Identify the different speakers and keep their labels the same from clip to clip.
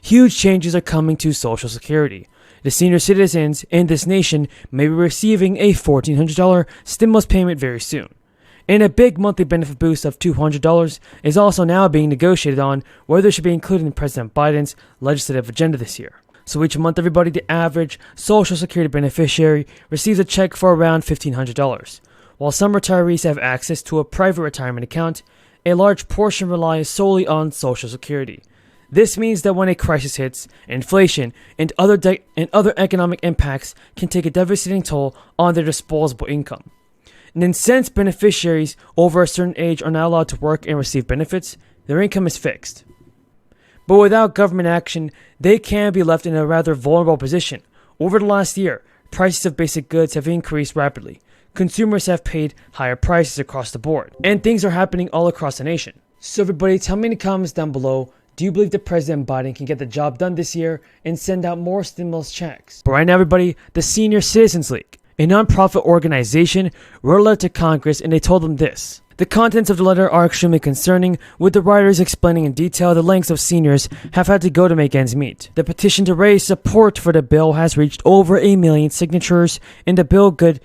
Speaker 1: Huge changes are coming to Social Security. The senior citizens in this nation may be receiving a $1,400 stimulus payment very soon. And a big monthly benefit boost of $200 is also now being negotiated on whether it should be included in President Biden's legislative agenda this year. So each month, everybody, the average Social Security beneficiary receives a check for around $1,500. While some retirees have access to a private retirement account, a large portion relies solely on Social Security. This means that when a crisis hits, inflation and other economic impacts can take a devastating toll on their disposable income. And then since beneficiaries over a certain age are not allowed to work and receive benefits, their income is fixed. But without government action, they can be left in a rather vulnerable position. Over the last year, prices of basic goods have increased rapidly. Consumers have paid higher prices across the board, and things are happening all across the nation. So everybody, tell me in the comments down below, do you believe that President Biden can get the job done this year and send out more stimulus checks? But right now, everybody, the Senior Citizens League, a non-profit organization, wrote a letter to Congress, and they told them this. The contents of the letter are extremely concerning, with the writers explaining in detail the lengths of seniors have had to go to make ends meet. The petition to raise support for the bill has reached over 1 million signatures, and the good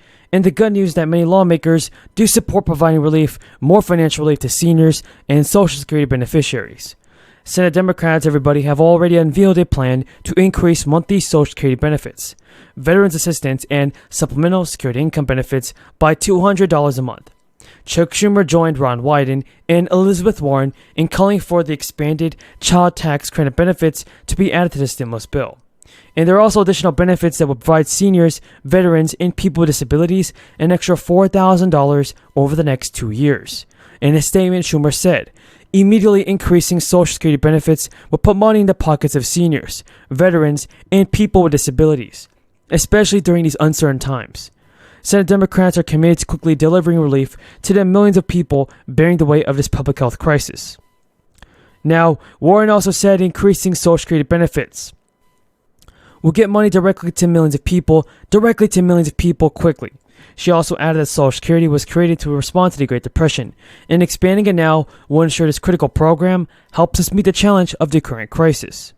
Speaker 1: news that many lawmakers do support providing relief, more financial relief to seniors and Social Security beneficiaries. Senate Democrats, everybody, have already unveiled a plan to increase monthly Social Security benefits, veterans assistance, and supplemental security income benefits by $200 a month. Chuck Schumer joined Ron Wyden and Elizabeth Warren in calling for the expanded child tax credit benefits to be added to the stimulus bill. And there are also additional benefits that will provide seniors, veterans, and people with disabilities an extra $4,000 over the next 2 years. In a statement, Schumer said, immediately increasing Social Security benefits will put money in the pockets of seniors, veterans, and people with disabilities, especially during these uncertain times. Senate Democrats are committed to quickly delivering relief to the millions of people bearing the weight of this public health crisis. Now, Warren also said increasing Social Security benefits will get money directly to millions of people quickly. She also added that Social Security was created to respond to the Great Depression, and expanding it now will ensure this critical program helps us meet the challenge of the current crisis.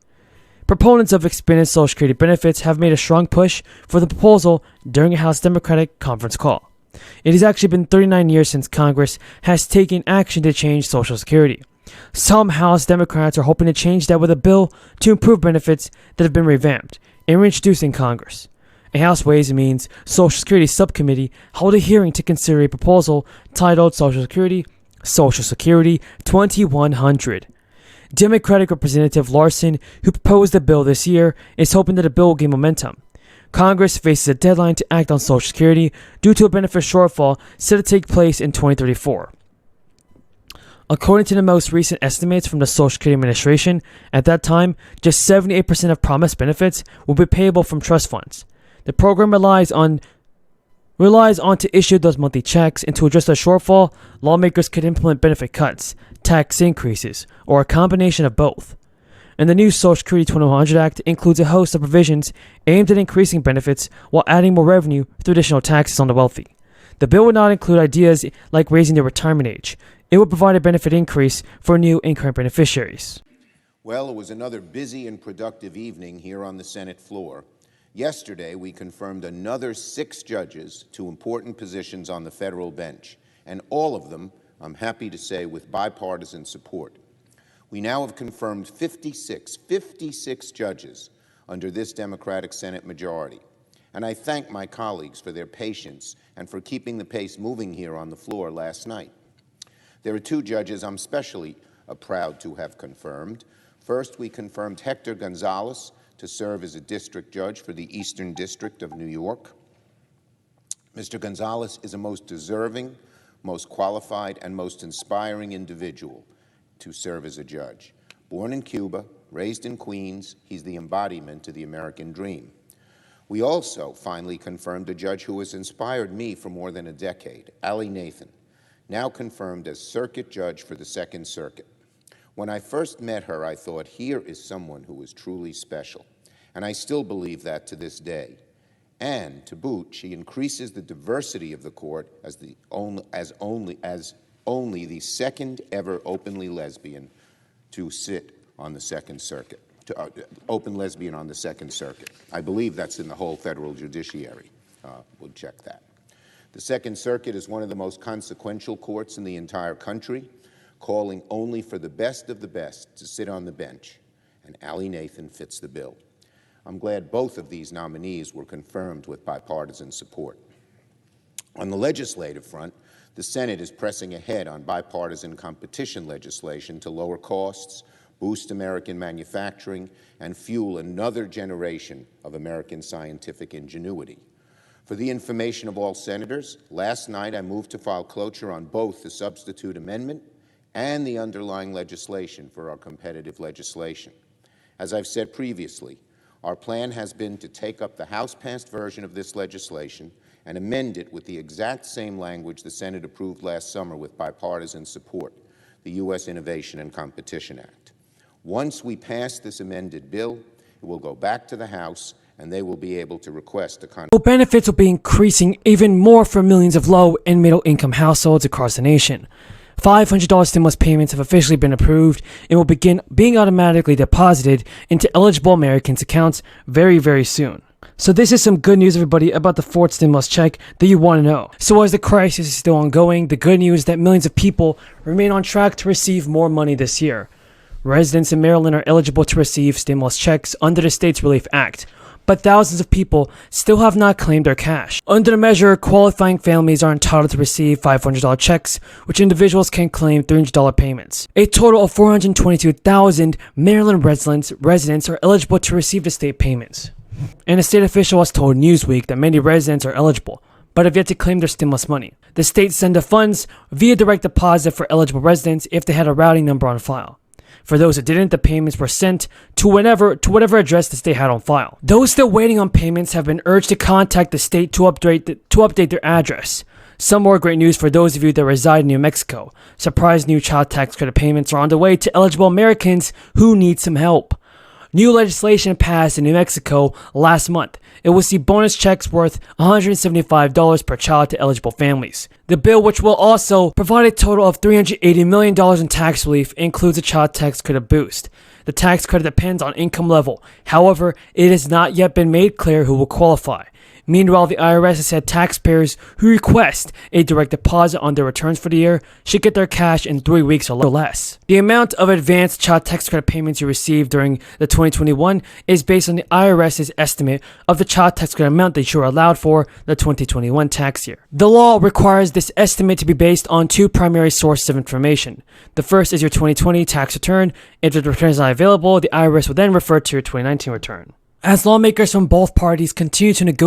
Speaker 1: Proponents of expanded Social Security benefits have made a strong push for the proposal during a House Democratic conference call. It has actually been 39 years since Congress has taken action to change Social Security. Some House Democrats are hoping to change that with a bill to improve benefits that have been revamped and reintroduced in Congress. A House Ways and Means Social Security Subcommittee held a hearing to consider a proposal titled Social Security 2100. Democratic Representative Larson, who proposed the bill this year, is hoping that the bill will gain momentum. Congress faces a deadline to act on Social Security due to a benefit shortfall set to take place in 2034. According to the most recent estimates from the Social Security Administration, at that time, just 78% of promised benefits will be payable from trust funds. The program relies on to issue those monthly checks, and to address the shortfall, lawmakers could implement benefit cuts, tax increases, or a combination of both. And the new Social Security 2100 Act includes a host of provisions aimed at increasing benefits while adding more revenue through additional taxes on the wealthy. The bill would not include ideas like raising the retirement age. It would provide a benefit increase for new and current beneficiaries.
Speaker 2: Well, it was another busy and productive evening here on the Senate floor. Yesterday, we confirmed another 6 judges to important positions on the federal bench, and all of them, I'm happy to say, with bipartisan support. We now have confirmed 56 judges under this Democratic Senate majority, and I thank my colleagues for their patience and for keeping the pace moving here on the floor last night. There are 2 judges I'm especially proud to have confirmed. First, we confirmed Hector Gonzalez to serve as a district judge for the Eastern District of New York. Mr. Gonzalez is a most deserving, most qualified, and most inspiring individual to serve as a judge. Born in Cuba, raised in Queens, he's the embodiment of the American dream. We also finally confirmed a judge who has inspired me for more than a decade, Allie Nathan, now confirmed as circuit judge for the Second Circuit. When I first met her, I thought, here is someone who is truly special. And I still believe that to this day. And to boot, she increases the diversity of the court as only the second ever openly lesbian to sit on the Second Circuit. open lesbian on the Second Circuit. I believe that's in the whole federal judiciary. We'll check that. The Second Circuit is one of the most consequential courts in the entire country, calling only for the best of the best to sit on the bench, and Allie Nathan fits the bill. I'm glad both of these nominees were confirmed with bipartisan support. On the legislative front, the Senate is pressing ahead on bipartisan competition legislation to lower costs, boost American manufacturing, and fuel another generation of American scientific ingenuity. For the information of all senators, last night I moved to file cloture on both the substitute amendment and the underlying legislation for our competitive legislation. As I've said previously, our plan has been to take up the House-passed version of this legislation and amend it with the exact same language the Senate approved last summer with bipartisan support, the U.S. Innovation and Competition Act. Once we pass this amended bill, it will go back to the House, and they will be able to request a
Speaker 1: benefits will be increasing even more for millions of low and middle income households across the nation. $500 stimulus payments have officially been approved and will begin being automatically deposited into eligible Americans' accounts very, very soon. So this is some good news, everybody, about the fourth stimulus check that you want to know. So as the crisis is still ongoing, the good news is that millions of people remain on track to receive more money this year. Residents in Maryland are eligible to receive stimulus checks under the State's Relief Act, but thousands of people still have not claimed their cash. Under the measure, qualifying families are entitled to receive $500 checks, which individuals can claim $300 payments. A total of 422,000 Maryland residents are eligible to receive the state payments. And a state official has told Newsweek that many residents are eligible, but have yet to claim their stimulus money. The state sent the funds via direct deposit for eligible residents if they had a routing number on file. For those who didn't, the payments were sent to whatever address the state had on file. Those still waiting on payments have been urged to contact the state to update their address. Some more great news for those of you that reside in New Mexico. Surprise new child tax credit payments are on the way to eligible Americans who need some help. New legislation passed in New Mexico last month. It will see bonus checks worth $175 per child to eligible families. The bill, which will also provide a total of $380 million in tax relief, includes a child tax credit boost. The tax credit depends on income level. However, it has not yet been made clear who will qualify. Meanwhile, the IRS has said taxpayers who request a direct deposit on their returns for the year should get their cash in 3 weeks or less. The amount of advanced child tax credit payments you received during the 2021 is based on the IRS's estimate of the child tax credit amount that you are allowed for the 2021 tax year. The law requires this estimate to be based on two primary sources of information. The first is your 2020 tax return. If the return is not available, the IRS will then refer to your 2019 return. As lawmakers from both parties continue to negotiate